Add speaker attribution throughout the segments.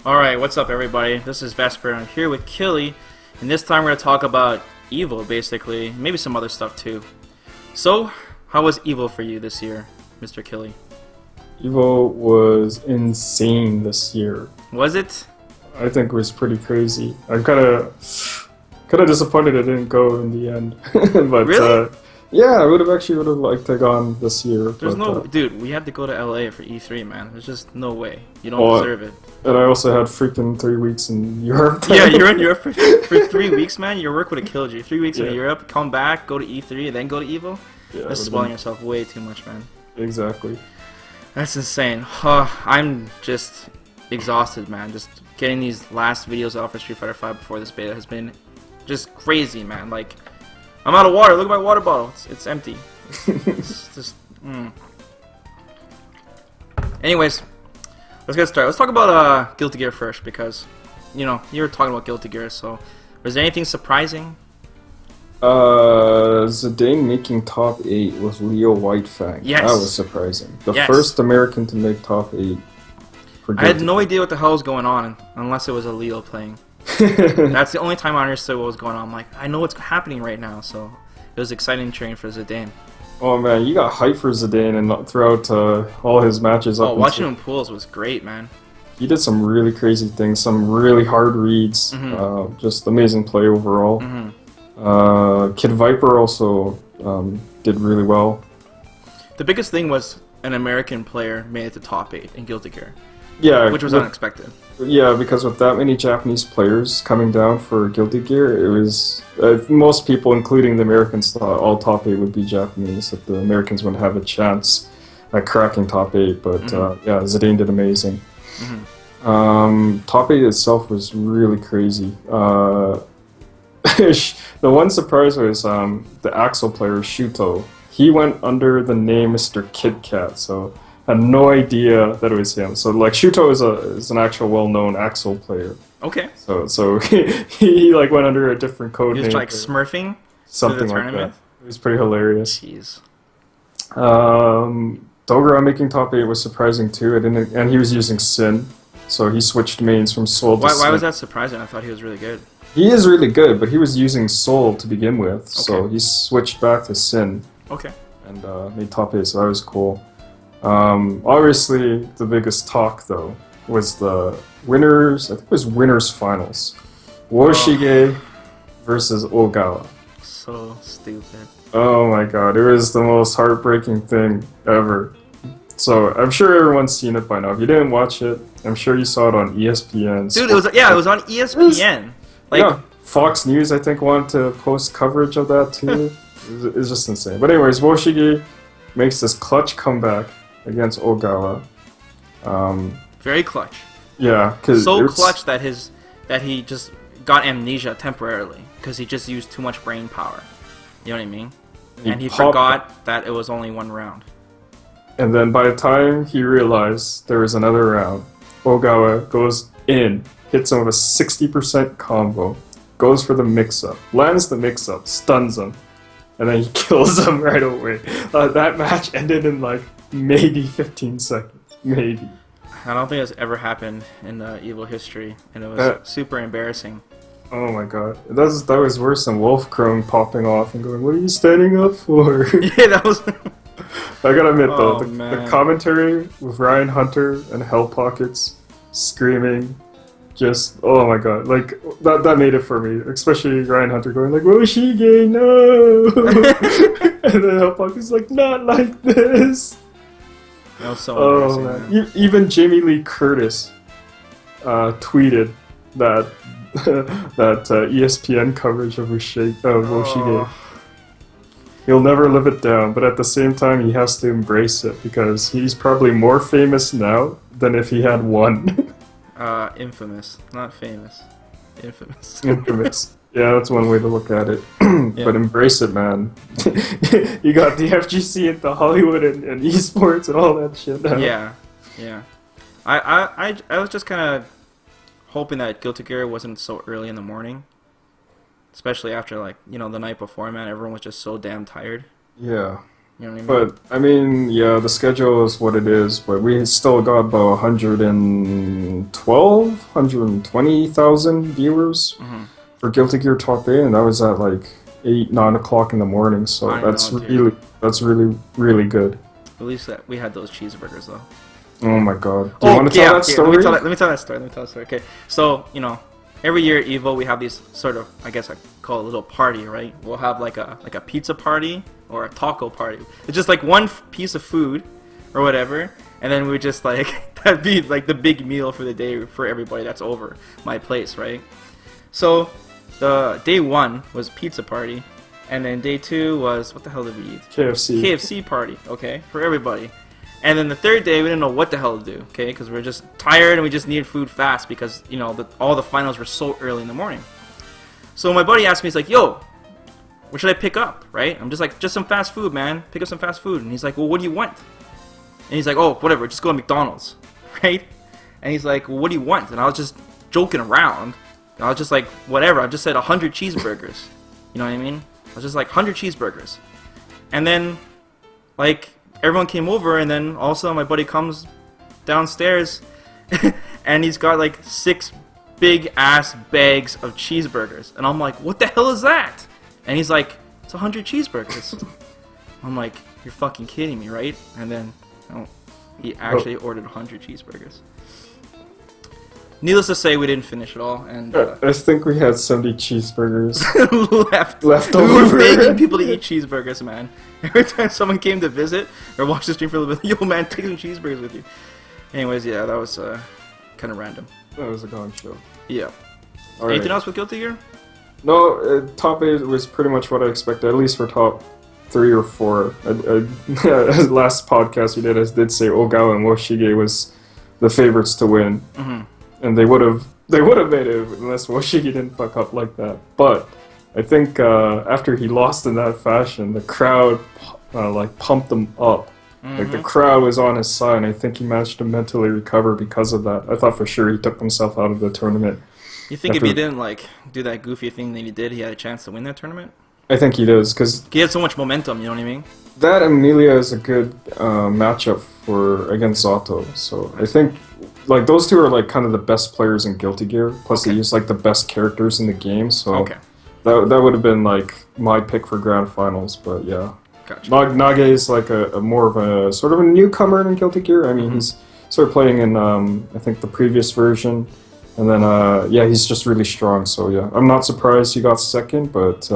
Speaker 1: Alright, what's up everybody? This is Vesper and I'm here with Killy, and this time we're going to talk about Evo basically, maybe some other stuff too. So, how was Evo for you this year, Mr. Killy?
Speaker 2: Evo was insane this year.
Speaker 1: Was it?
Speaker 2: I think it was pretty crazy. I'm kind of disappointed it didn't go in the end. But
Speaker 1: really?
Speaker 2: yeah, I would have liked to have gone this year.
Speaker 1: There's
Speaker 2: but,
Speaker 1: dude, we had to go to LA for E3, man. There's just no way. You don't deserve it.
Speaker 2: And I also had freaking 3 weeks in Europe.
Speaker 1: Yeah, you're in Europe for 3 weeks, man. Your work would have killed you. 3 weeks in Europe, come back, go to E3, and then go to Evo?
Speaker 2: Yeah,
Speaker 1: that's spoiling yourself way too much, man.
Speaker 2: Exactly.
Speaker 1: That's insane. I'm just exhausted, man. Just getting these last videos out for Street Fighter 5 before this beta has been just crazy, man. Like, I'm out of water. Look at my water bottle. It's empty. It's just. Anyways, let's get started. Let's talk about Guilty Gear first because, you know, you were talking about Guilty Gear. So, was there anything surprising?
Speaker 2: Zidane making top 8 with Leo Whitefang.
Speaker 1: Yes.
Speaker 2: That was surprising. The first American to make top 8.
Speaker 1: I had no idea what the hell was going on unless it was a Leo playing. That's the only time I understood what was going on. I'm like, I know what's happening right now, so it was exciting cheering for Zidane.
Speaker 2: Oh man, you got hype for Zidane and throughout all his matches.
Speaker 1: Watching him pools was great, man.
Speaker 2: He did some really crazy things, some really hard reads, just amazing play overall. Kid Viper also did really well.
Speaker 1: The biggest thing was an American player made it to top 8 in Guilty Gear.
Speaker 2: Yeah,
Speaker 1: which was unexpected.
Speaker 2: Yeah, because with that many Japanese players coming down for Guilty Gear, it was most people, including the Americans, thought all top 8 would be Japanese. That the Americans wouldn't have a chance at cracking top 8. But yeah, Zidane did amazing. Top 8 itself was really crazy. The one surprise was the Axel player Shuto. He went under the name Mr. Kit Kat, so had no idea that it was him. So like Shuto is an actual well-known Axel player.
Speaker 1: Okay.
Speaker 2: So he like went under a different code name.
Speaker 1: He was like smurfing
Speaker 2: something like that. It was pretty hilarious.
Speaker 1: Jeez.
Speaker 2: Dogra making top 8 was surprising too. And he was using Sin, so he switched mains from Soul to Sin.
Speaker 1: Why was that surprising? I thought he was really good.
Speaker 2: He is really good, but he was using Soul to begin with, so he switched back to Sin.
Speaker 1: Okay.
Speaker 2: And made top 8, so that was cool. Obviously, the biggest talk, though, was the winners, I think it was winners finals. Woshige versus Ogawa.
Speaker 1: So stupid.
Speaker 2: Oh my god, it was the most heartbreaking thing ever. So, I'm sure everyone's seen it by now. If you didn't watch it, I'm sure you saw it on ESPN.
Speaker 1: Dude, it was on ESPN.
Speaker 2: Yeah, Fox News, I think, wanted to post coverage of that, too. It's just insane. But anyways, Woshige makes this clutch comeback against Ogawa.
Speaker 1: Very clutch.
Speaker 2: Yeah,
Speaker 1: so clutch that he just got amnesia temporarily because he just used too much brain power. You know what I mean? And he forgot that it was only one round.
Speaker 2: And then by the time he realized there was another round, Ogawa goes in, hits him with a 60% combo, goes for the mix-up, lands the mix-up, stuns him, and then he kills him right away. That match ended in like maybe 15 seconds. Maybe.
Speaker 1: I don't think it's ever happened in Evo history, and it was super embarrassing.
Speaker 2: Oh my god. That was worse than Wolf Crone popping off and going, "What are you standing up for?"
Speaker 1: Yeah, that was...
Speaker 2: I gotta admit though, the commentary with Ryan Hunter and Hell Pockets screaming, just, oh my god, like, that made it for me. Especially Ryan Hunter going like, "Woshige, no!" And then Hell Pockets like, "Not like this!"
Speaker 1: That was so embarrassing, man.
Speaker 2: Even Jamie Lee Curtis tweeted that ESPN coverage of Woshige. He'll never live it down, but at the same time he has to embrace it because he's probably more famous now than if he had won.
Speaker 1: Infamous, not famous. Infamous.
Speaker 2: Infamous. Yeah, that's one way to look at it. But embrace it, man. You got the FGC into Hollywood and esports and all that shit now.
Speaker 1: Yeah. I was just kind of hoping that Guilty Gear wasn't so early in the morning. Especially after, like, you know, the night before, man, everyone was just so damn tired.
Speaker 2: Yeah.
Speaker 1: You know what I mean?
Speaker 2: But I mean, yeah, the schedule is what it is. But we still got about 120,000 viewers for Guilty Gear Top 8, and that was at like 8, 9 o'clock in the morning. So that's really good.
Speaker 1: At least that we had those cheeseburgers though.
Speaker 2: Oh my god! Do you want to tell that story?
Speaker 1: Let me tell that story. Okay, so every year at Evo we have these sort of, I guess I call it a little party, right? We'll have like a pizza party or a taco party. It's just like one piece of food or whatever, and then we just like that'd be like the big meal for the day for everybody that's over my place, right? So the day 1 was pizza party, and then day 2 was, what the hell did we eat? KFC party, okay, for everybody. And then the third day, we didn't know what the hell to do, okay, because we were just tired and we just needed food fast because, all the finals were so early in the morning. So my buddy asked me, he's like, yo, what should I pick up, right? I'm just like, just some fast food, man. Pick up some fast food. And he's like, well, what do you want? And he's like, oh, whatever, just go to McDonald's, right? And he's like, well, what do you want? And I was just joking around. I was just like, whatever, I just said 100 cheeseburgers. You know what I mean? I was just like, 100 cheeseburgers. And then, like, everyone came over, and then also my buddy comes downstairs, and he's got like 6 big-ass bags of cheeseburgers. And I'm like, what the hell is that? And he's like, it's 100 cheeseburgers. I'm like, you're fucking kidding me, right? And then, he actually ordered 100 cheeseburgers. Needless to say, we didn't finish it all, and
Speaker 2: I think we had 70 cheeseburgers
Speaker 1: left
Speaker 2: over.
Speaker 1: We were begging people to eat cheeseburgers, man. Every time someone came to visit or watch the stream for a little bit, yo, man, take some cheeseburgers with you. Anyways, yeah, that was kind of random.
Speaker 2: That was a gone show.
Speaker 1: Yeah.
Speaker 2: All
Speaker 1: Anything
Speaker 2: right.
Speaker 1: else with Guilty Gear?
Speaker 2: No, top 8 was pretty much what I expected, at least for top 3 or 4. Last podcast we did, I did say Ogawa and Woshige was the favorites to win. And they would have made it unless Woshige didn't fuck up like that. But I think after he lost in that fashion, the crowd like pumped him up. Like the crowd was on his side, and I think he managed to mentally recover because of that. I thought for sure he took himself out of the tournament.
Speaker 1: You think if he didn't like do that goofy thing that he did, he had a chance to win that tournament?
Speaker 2: I think he does, because
Speaker 1: he had so much momentum. You know what I mean?
Speaker 2: That Amelia is a good matchup against Zato. So I think like those two are like kind of the best players in Guilty Gear. Plus they use like the best characters in the game. So that would have been like my pick for grand finals. But yeah,
Speaker 1: gotcha.
Speaker 2: Nage is like a more of a sort of a newcomer in Guilty Gear. I mean he's started playing in I think the previous version, and then yeah, he's just really strong. So yeah, I'm not surprised he got second, but.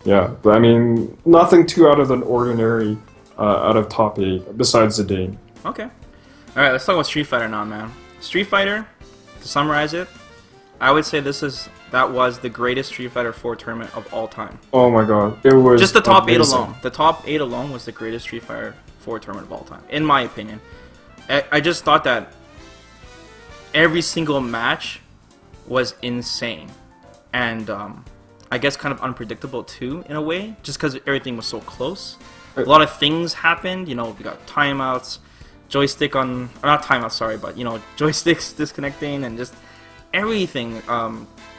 Speaker 2: Yeah, but I mean, nothing too out of the ordinary out of top 8, besides Zidane.
Speaker 1: Okay. Alright, let's talk about Street Fighter now, man. Street Fighter, to summarize it, I would say that was the greatest Street Fighter 4 tournament of all time.
Speaker 2: Oh my god, it was
Speaker 1: just the top
Speaker 2: amazing.
Speaker 1: 8 alone. The top 8 alone was the greatest Street Fighter 4 tournament of all time, in my opinion. I just thought that every single match was insane. And, I guess kind of unpredictable too, in a way, just because everything was so close. A lot of things happened, we got timeouts, joystick on, or not timeouts, sorry, but, joysticks disconnecting, and just everything,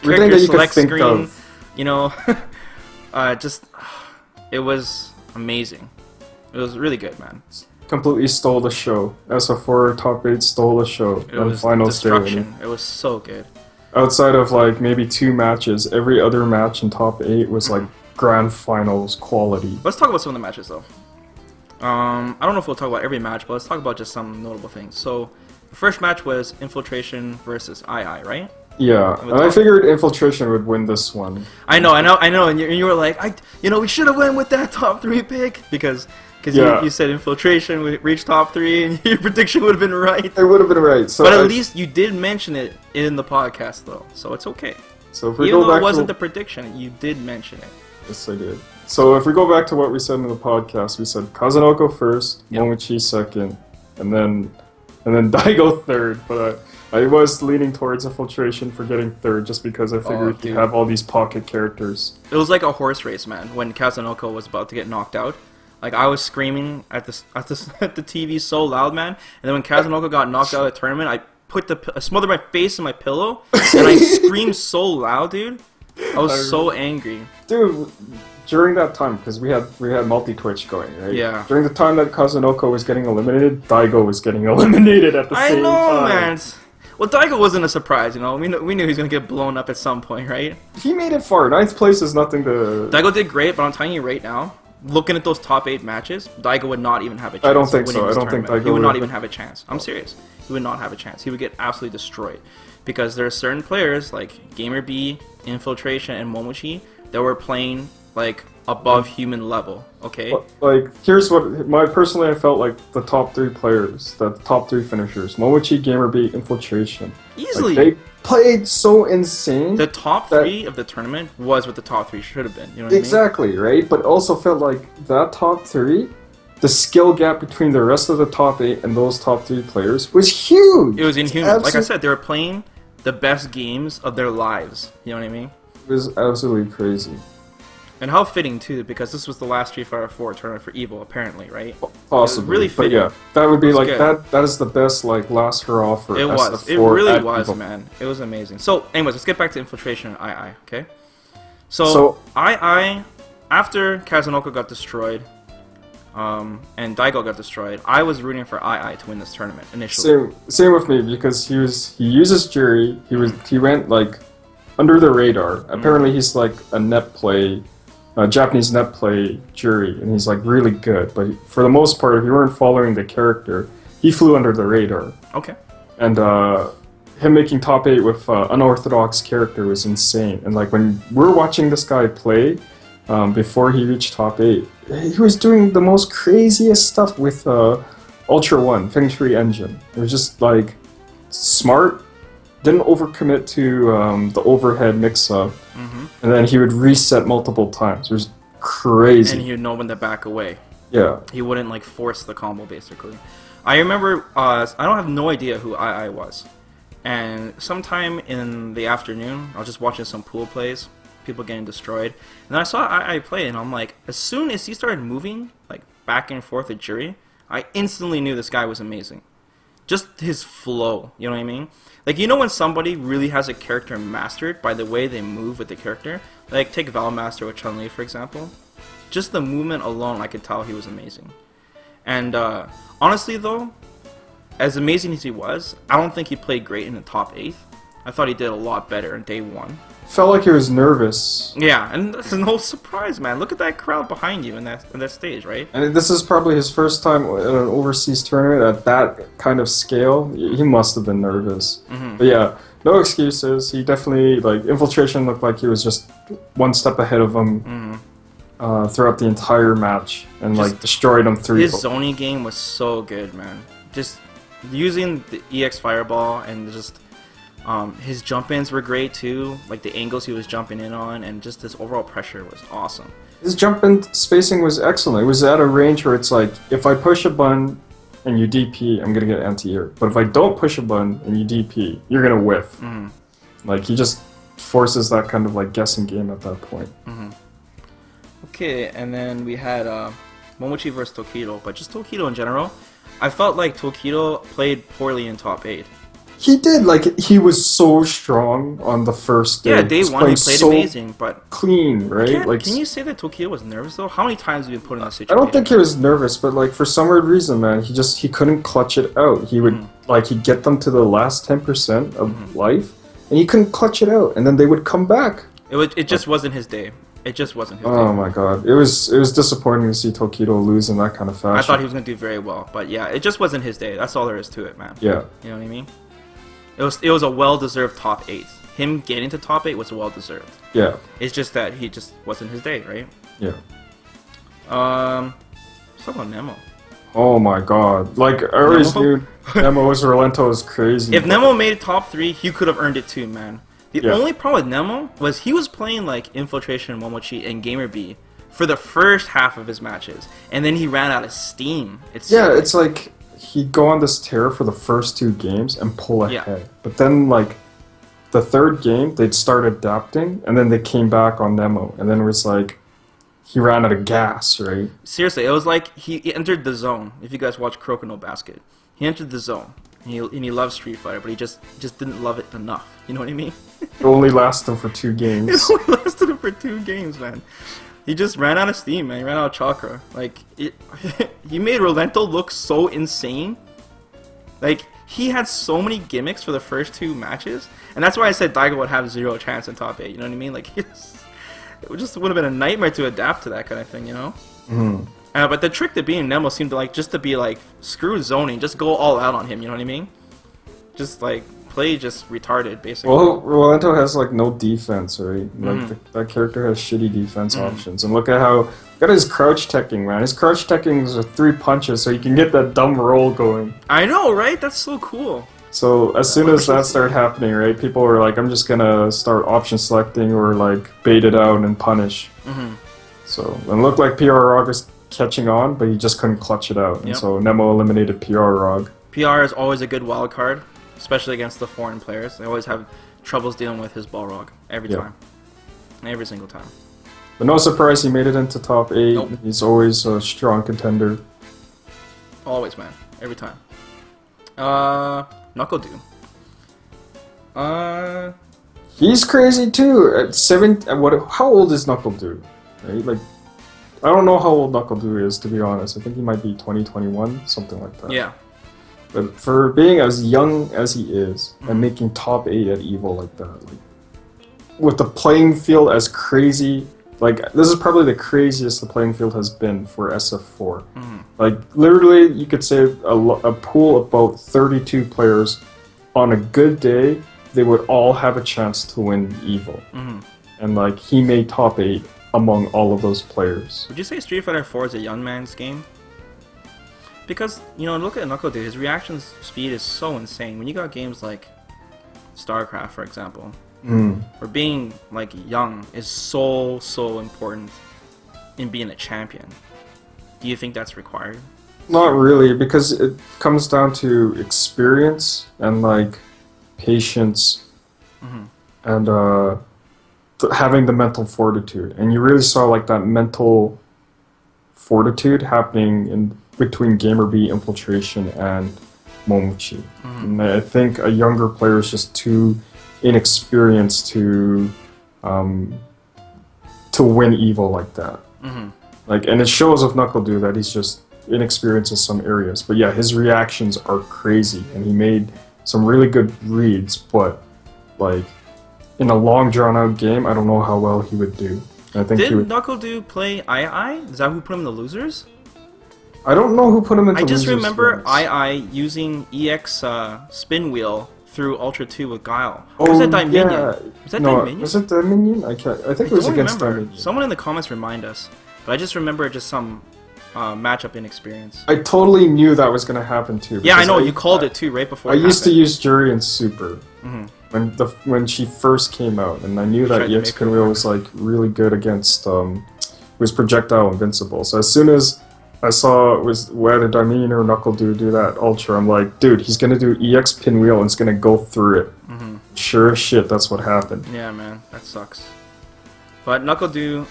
Speaker 1: character select screen, just, it was amazing. It was really good, man.
Speaker 2: Completely stole the show. SF4 top 8 stole the show.
Speaker 1: It was destruction. It was so good.
Speaker 2: Outside of like maybe 2 matches, every other match in top 8 was like grand finals quality.
Speaker 1: Let's talk about some of the matches though. I don't know if we'll talk about every match, but let's talk about just some notable things. So, the first match was Infiltration versus II, right?
Speaker 2: Yeah, and I figured Infiltration would win this one.
Speaker 1: I know, and you were like, we should have went with that top 3 pick because you said Infiltration would reach top 3, and your prediction would have been right.
Speaker 2: It would have been right. So
Speaker 1: but at least you did mention it in the podcast, though, so it's okay.
Speaker 2: So if we
Speaker 1: Even
Speaker 2: go
Speaker 1: though
Speaker 2: back
Speaker 1: it wasn't the prediction, you did mention it.
Speaker 2: Yes, I did. So if we go back to what we said in the podcast, we said Kazunoko first, Momochi second, and then Daigo third. But I was leaning towards Infiltration for getting third, just because I figured he'd have all these pocket characters.
Speaker 1: It was like a horse race, man. When Kazunoko was about to get knocked out. Like, I was screaming at the TV so loud, man. And then when Kazunoko got knocked out of the tournament, I smothered my face in my pillow, and I screamed so loud, dude. I was so angry.
Speaker 2: Dude, during that time, because we had multi-Twitch going, right?
Speaker 1: Yeah.
Speaker 2: During the time that Kazunoko was getting eliminated, Daigo was getting eliminated at the same time.
Speaker 1: I know, man. Well, Daigo wasn't a surprise, you know. We knew he was gonna get blown up at some point, right?
Speaker 2: He made it far. 9th place is nothing to...
Speaker 1: Daigo did great, but I'm telling you right now, looking at those top 8 matches, Daigo would not even have a chance.
Speaker 2: I don't think
Speaker 1: winning
Speaker 2: so.
Speaker 1: this
Speaker 2: I don't think
Speaker 1: tournament.
Speaker 2: Daigo
Speaker 1: He would not
Speaker 2: would.
Speaker 1: even have a chance. I'm serious. He would not have a chance. He would get absolutely destroyed. Because there are certain players, like Gamer B, Infiltration, and Momochi, that were playing, like, above human level, okay?
Speaker 2: Like, here's what... Personally, I felt like the top 3 players, the top 3 finishers, Momochi, Gamer B, Infiltration.
Speaker 1: Easily!
Speaker 2: Like, they played so insane.
Speaker 1: The top 3 of the tournament was what the top 3 should have been, you know what
Speaker 2: Exactly, right? But also felt like that top 3, the skill gap between the rest of the top 8 and those top 3 players was huge!
Speaker 1: It was inhuman. Like I said, they were playing the best games of their lives, you know what I mean?
Speaker 2: It was absolutely crazy.
Speaker 1: And how fitting, too, because this was the last Street Fighter 4 tournament for EVO, apparently, right?
Speaker 2: Possibly,
Speaker 1: really
Speaker 2: but
Speaker 1: fitting.
Speaker 2: yeah, that would be like
Speaker 1: good.
Speaker 2: that is the best like last hurrah for
Speaker 1: It was.
Speaker 2: SF4
Speaker 1: It really
Speaker 2: at
Speaker 1: was,
Speaker 2: EVO.
Speaker 1: man. It was amazing. So, anyways, let's get back to Infiltration and II, okay? So II, after Kazunoko got destroyed, and Daigo got destroyed, I was rooting for II to win this tournament initially.
Speaker 2: Same with me because he uses Jury. He went like under the radar. Apparently, he's like a net play. Japanese net play Jury, and he's like really good. But for the most part, if you weren't following the character, he flew under the radar.
Speaker 1: Okay.
Speaker 2: And him making top 8 with unorthodox character was insane. And like when we're watching this guy play, before he reached top 8, he was doing the most craziest stuff with Ultra One Feng Shui engine. It was just like smart. Didn't overcommit to the overhead mix-up, and then he would reset multiple times. It was crazy.
Speaker 1: And he would know when to back away.
Speaker 2: Yeah.
Speaker 1: He wouldn't like force the combo, basically. I remember, I don't have no idea who II was. And sometime in the afternoon, I was just watching some pool plays, people getting destroyed. And then I saw II play, and I'm like, as soon as he started moving, like back and forth at Jury, I instantly knew this guy was amazing. Just his flow, you know what I mean? Like, you know when somebody really has a character mastered by the way they move with the character? Like, take Valmaster with Chun-Li, for example. Just the movement alone, I could tell he was amazing. And honestly, though, as amazing as he was, I don't think he played great in the top 8. I thought he did a lot better in day 1.
Speaker 2: Felt like he was nervous.
Speaker 1: Yeah, and that's no surprise, man. Look at that crowd behind you in that stage, right?
Speaker 2: And this is probably his first time at an overseas tournament at that kind of scale. He must have been nervous. But yeah, no excuses. He definitely, like, Infiltration looked like he was just one step ahead of him throughout the entire match and, like, destroyed him 3.
Speaker 1: His zoning game was so good, man. Just using the EX Fireball and just... his jump-ins were great too, like the angles he was jumping in on, and just his overall pressure was awesome.
Speaker 2: His jump-in spacing was excellent. It was at a range where it's like, if I push a button and you DP, I'm gonna get anti-air. But if I don't push a button and you DP, you're gonna whiff. Like, he just forces that kind of like guessing game at that point.
Speaker 1: Okay, and then we had Momochi versus Tokido, but just Tokido in general. I felt like Tokido played poorly in top 8.
Speaker 2: He did, like, he was so strong on the first day.
Speaker 1: Yeah, day 1 he played
Speaker 2: so
Speaker 1: amazing, but...
Speaker 2: clean, right? Like,
Speaker 1: can you say that Tokido was nervous, though? How many times have you been put in that
Speaker 2: I
Speaker 1: situation?
Speaker 2: don't think he was nervous, but, like, for some weird reason, man, he couldn't clutch it out. He would, like, he'd get them to the last 10% of life, and he couldn't clutch it out, and then they would come back.
Speaker 1: It just wasn't his day. It just wasn't his day.
Speaker 2: Oh my god. It was disappointing to see Tokido lose in that kind of fashion.
Speaker 1: I thought he was going to do very well, but yeah, it just wasn't his day. That's all there is to it, man.
Speaker 2: Yeah.
Speaker 1: You know what I mean? It was a well-deserved top 8. Him getting to top 8 was well-deserved.
Speaker 2: Yeah.
Speaker 1: It's just that he just wasn't his day, right?
Speaker 2: Yeah.
Speaker 1: Let's talk about Nemo.
Speaker 2: Oh my god. Like, I always knew Nemo's Rolento was crazy.
Speaker 1: If Nemo made top 3, he could have earned it too, man. The only problem with Nemo was he was playing like Infiltration, Momochi, and Gamer B for the first half of his matches, and then he ran out of steam. It's
Speaker 2: like he'd go on this tear for the first 2 games and pull ahead. But then, like, the 3rd game, they'd start adapting, and then they came back on Nemo, and then it was like, he ran out of gas, right?
Speaker 1: Seriously, it was like he entered the zone. If you guys watch Croco No Basket, he entered the zone, and he loves Street Fighter, but he just didn't love it enough. You know what I mean?
Speaker 2: It only lasted him for 2
Speaker 1: It
Speaker 2: games.
Speaker 1: only lasted him for 2 games, man. He just ran out of steam, man. He ran out of chakra. Like, he made Rolento look so insane. Like, he had so many gimmicks for the first 2 matches, and that's why I said Daigo would have 0 chance in top 8. You know what I mean? Like, it just would have been a nightmare to adapt to that kind of thing, you know?
Speaker 2: Mm-hmm.
Speaker 1: But the trick to being Nemo seemed to like just to be like screw zoning, just go all out on him. You know what I mean? Just like play just retarded, basically.
Speaker 2: Well, Rolento has like no defense, right? Like that character has shitty defense options, and look at his crouch teching, man. His crouch teching is 3 punches, so you can get that dumb roll going.
Speaker 1: I know, right? That's so cool.
Speaker 2: So as soon as that started happening, right, people were like, "I'm just gonna start option selecting or like bait it out and punish." So it looked like PR was catching on, but he just couldn't clutch it out, and so Nemo eliminated PR Rog.
Speaker 1: PR is always a good wild card, especially against the foreign players. They always have troubles dealing with his Balrog every time, every single time.
Speaker 2: But no surprise, he made it into top 8.
Speaker 1: Nope.
Speaker 2: He's always a strong contender.
Speaker 1: Always, man, every time. Knuckle Dew.
Speaker 2: He's crazy too. At 7, how old is Knuckle Dew? Right? Like, I don't know how old Knuckle Dew is, to be honest. I think he might be 2021, something like that.
Speaker 1: Yeah.
Speaker 2: But for being as young as he is and making top 8 at EVO like that, like, with the playing field as crazy, like this is probably the craziest the playing field has been for SF4. Like literally, you could say a pool of about 32 players on a good day, they would all have a chance to win EVO. And like he made top 8 among all of those players.
Speaker 1: Would you say Street Fighter 4 is a young man's game? Because, you know, look at Knuckle Dude, his reaction speed is so insane. When you got games like StarCraft, for example, where being, like, young is so important in being a champion. Do you think that's required?
Speaker 2: Not really, because it comes down to experience and, like, patience and having the mental fortitude. And you really saw, like, that mental fortitude happening in between Gamer B, Infiltration, and Momochi. And I think a younger player is just too inexperienced to win EVO like that. Like, and it shows with Knuckle Dew that he's just inexperienced in some areas. But yeah, his reactions are crazy, and he made some really good reads. But like in a long drawn-out game, I don't know how well he would do. I think
Speaker 1: Did Knuckle Dew play II? Is that who put him in the losers?
Speaker 2: I don't know who put him into
Speaker 1: I just
Speaker 2: losers
Speaker 1: remember
Speaker 2: ones.
Speaker 1: II using EX spin wheel through Ultra 2 with Guile.
Speaker 2: Oh,
Speaker 1: Or was that Dominion?
Speaker 2: yeah.
Speaker 1: Was that
Speaker 2: No,
Speaker 1: Dominion?
Speaker 2: was it Dominion? I think it was
Speaker 1: don't
Speaker 2: against
Speaker 1: remember.
Speaker 2: Dominion.
Speaker 1: Someone in the comments remind us. But I just remember just some matchup inexperience.
Speaker 2: I totally knew that was going to happen too.
Speaker 1: Yeah, I
Speaker 2: because
Speaker 1: know, you called it too, right before
Speaker 2: I
Speaker 1: it
Speaker 2: used to
Speaker 1: happened.
Speaker 2: use Jury and Super when she first came out, and I knew that
Speaker 1: Tried to
Speaker 2: EX
Speaker 1: make
Speaker 2: Pinwheel was like really good against was projectile invincible. So as soon as I saw it was whether Dominion or Knuckle Dew do that Ultra, I'm like, dude, he's gonna do EX Pinwheel and it's gonna go through it. Sure as shit, that's what happened.
Speaker 1: Yeah, man, that sucks. But Knuckle Dew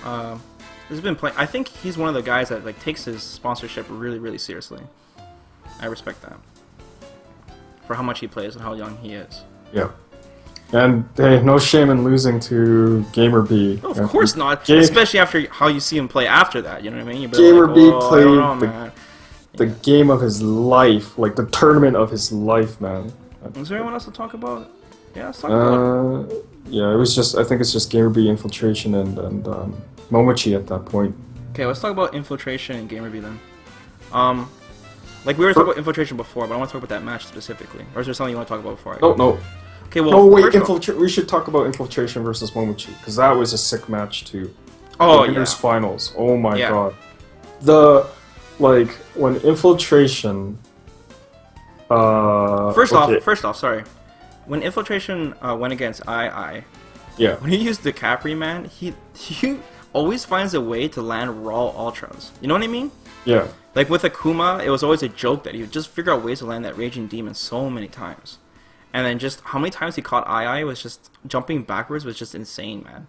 Speaker 1: has been playing. I think he's one of the guys that like takes his sponsorship really seriously. I respect that for how much he plays and how young he is.
Speaker 2: Yeah. And hey, no shame in losing to Gamer B.
Speaker 1: Oh, of course not.
Speaker 2: Game-
Speaker 1: Especially after how you see him play after that. You know what I mean? You'd be
Speaker 2: Gamer
Speaker 1: like,
Speaker 2: B
Speaker 1: oh, I don't know,
Speaker 2: played
Speaker 1: man.
Speaker 2: the game of his life, like the tournament of his life, man.
Speaker 1: Is there anyone else to talk about? Yeah, let's talk about it.
Speaker 2: Yeah, it was just. I think it's just Gamer B, Infiltration, and Momochi at that point.
Speaker 1: Okay, let's talk about Infiltration and Gamer B then. Like we were talking about Infiltration before, but I want to talk about that match specifically. Or is there something you want to talk about before?
Speaker 2: No.
Speaker 1: Okay, well,
Speaker 2: No, wait.
Speaker 1: first of all-
Speaker 2: We should talk about Infiltration versus Momochi because that was a sick match too.
Speaker 1: Oh
Speaker 2: The
Speaker 1: yeah.
Speaker 2: winners finals. Oh my
Speaker 1: Yeah.
Speaker 2: god. When Infiltration.
Speaker 1: First
Speaker 2: okay.
Speaker 1: off, sorry. When Infiltration went against II,
Speaker 2: Yeah.
Speaker 1: when he used the Capri, man, he always finds a way to land raw ultras. You know what I mean?
Speaker 2: Yeah.
Speaker 1: Like with Akuma, it was always a joke that he would just figure out ways to land that Raging Demon so many times. And then just how many times he caught II was just jumping backwards was just insane, man.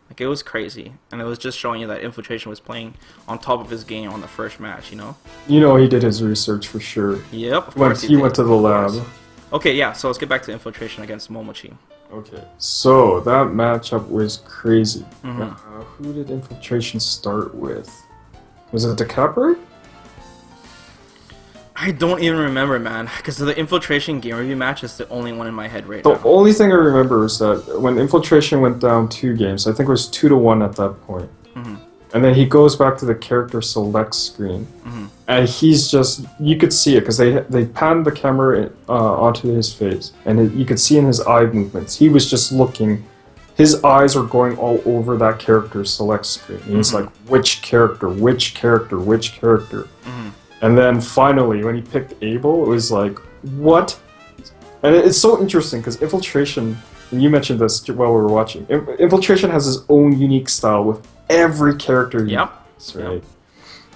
Speaker 1: Like it was crazy. And it was just showing you that Infiltration was playing on top of his game on the first match, you know?
Speaker 2: You know he did his research for sure.
Speaker 1: Yep, of
Speaker 2: When
Speaker 1: course
Speaker 2: he went to the
Speaker 1: of course.
Speaker 2: lab.
Speaker 1: Okay, yeah. So let's get back to Infiltration against Momochi.
Speaker 2: Okay, so that matchup was crazy.
Speaker 1: Mhm.
Speaker 2: Who did Infiltration start with? Was it DeCaprio?
Speaker 1: I don't even remember, man, because the Infiltration game review match is the only one in my head right
Speaker 2: The
Speaker 1: now.
Speaker 2: only thing I remember is that when Infiltration went down 2 games, I think it was 2-1 at that point.
Speaker 1: Mhm.
Speaker 2: And then he goes back to the character select screen, and he's just, you could see it because they panned the camera onto his face, and you could see in his eye movements, he was just looking, his eyes are going all over that character select screen. And he's like, which character, which character, which character? And then finally, when he picked Abel, it was like, what? And it's so interesting because Infiltration, and you mentioned this while we were watching, Infiltration has his own unique style with every character he plays, right?
Speaker 1: Yep.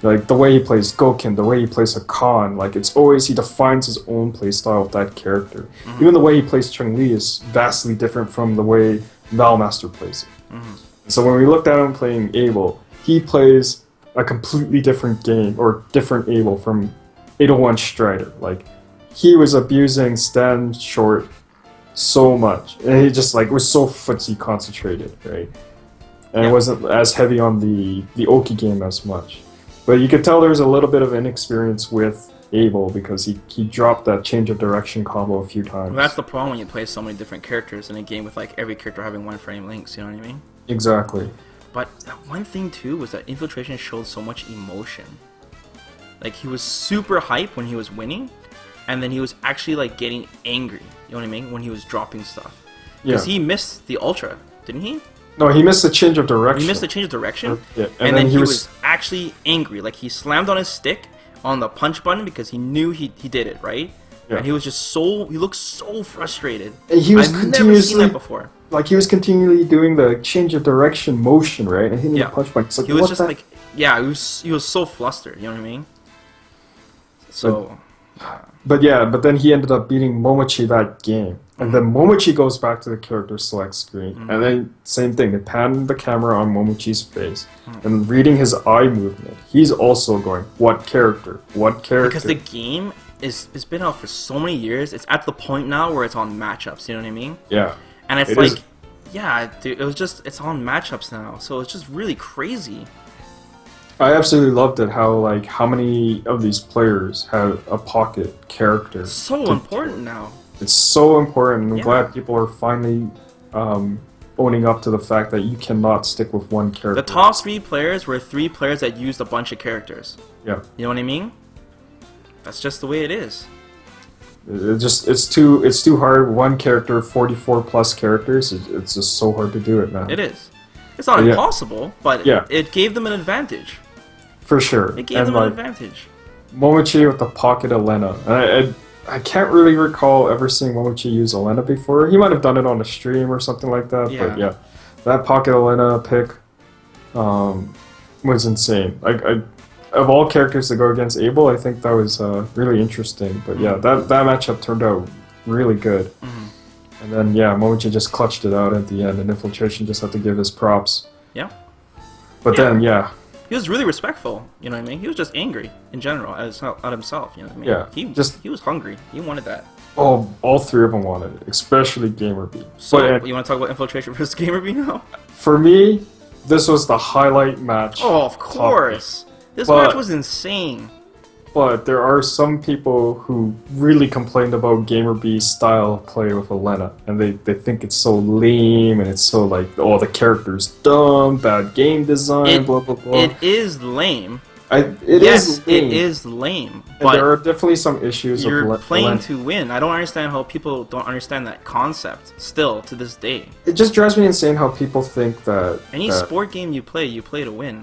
Speaker 2: Like the way he plays Gokin, the way he plays Hakan, like it's always, he defines his own play style with that character. Even the way he plays Chun-Li is vastly different from the way Valmaster plays it. So when we looked at him playing Abel, he plays a completely different game, or different Abel from 801 Strider. Like, he was abusing stand short so much, and he just like was so footsie concentrated, right? And it wasn't as heavy on the Oki game as much. But you could tell there was a little bit of inexperience with Abel because he dropped that change of direction combo a few times.
Speaker 1: Well, that's the problem when you play so many different characters in a game with like every character having one frame links, you know what I mean?
Speaker 2: Exactly.
Speaker 1: But one thing too was that Infiltration showed so much emotion. Like, he was super hype when he was winning, and then he was actually like getting angry, you know what I mean, when he was dropping stuff. Because he missed the Ultra, didn't he?
Speaker 2: No, he missed the change of direction.
Speaker 1: He missed the change of direction,
Speaker 2: Yeah.
Speaker 1: and then he was actually angry. Like, he slammed on his stick on the punch button because he knew he did it, right?
Speaker 2: Yeah.
Speaker 1: And he was just he looked so frustrated.
Speaker 2: And he was
Speaker 1: I've never seen that before.
Speaker 2: Like, he was continually doing the change of direction motion, right? And hitting the punch button. It's like,
Speaker 1: he was just like, he was so flustered, you know what I mean? So...
Speaker 2: But then he ended up beating Momochi that game. And then Momochi goes back to the character select screen. And then, same thing, they pan the camera on Momochi's face. And reading his eye movement, he's also going, what character? What character?
Speaker 1: Because the game it's been out for so many years, it's at the point now where it's on matchups, you know what I mean?
Speaker 2: Yeah.
Speaker 1: And it's like, yeah, dude, it's on matchups now. So it's just really crazy.
Speaker 2: I absolutely loved it how many of these players have a pocket character.
Speaker 1: It's so important now.
Speaker 2: It's so important. I'm glad people are finally owning up to the fact that you cannot stick with one character.
Speaker 1: The top 3 players were 3 players that used a bunch of characters.
Speaker 2: Yeah.
Speaker 1: You know what I mean? That's just the way it is.
Speaker 2: It's too hard. One character, 44 plus characters. It's just so hard to do it, man.
Speaker 1: It is. It's not impossible, but it gave them an advantage.
Speaker 2: For sure.
Speaker 1: It gave them an advantage.
Speaker 2: Momochi with the pocket Elena. I can't really recall ever seeing Momochi use Elena before. He might have done it on a stream or something like that.
Speaker 1: Yeah.
Speaker 2: But yeah, that pocket Elena pick was insane. Of all characters to go against Abel, I think that was really interesting. But yeah, that matchup turned out really good. And then Momochi just clutched it out at the end, and Infiltration just had to give his props.
Speaker 1: Yeah.
Speaker 2: But then
Speaker 1: he was really respectful, you know what I mean? He was just angry in general at himself, you know what I mean?
Speaker 2: Yeah.
Speaker 1: He was hungry. He wanted that.
Speaker 2: Oh, all 3 of them wanted it, especially GamerB.
Speaker 1: So, you want to talk about Infiltration versus GamerB now?
Speaker 2: For me, this was the highlight match.
Speaker 1: Oh, of course. This match was insane.
Speaker 2: But there are some people who really complained about GamerB's style of play with Elena, and they think it's so lame, and it's so like, oh, the character's dumb, bad game design, blah blah blah.
Speaker 1: It is lame.
Speaker 2: It
Speaker 1: is lame. But
Speaker 2: there are definitely some issues.
Speaker 1: You're playing to win. I don't understand how people don't understand that concept still to this day.
Speaker 2: It just drives me insane how people think that
Speaker 1: any sport game you play to win.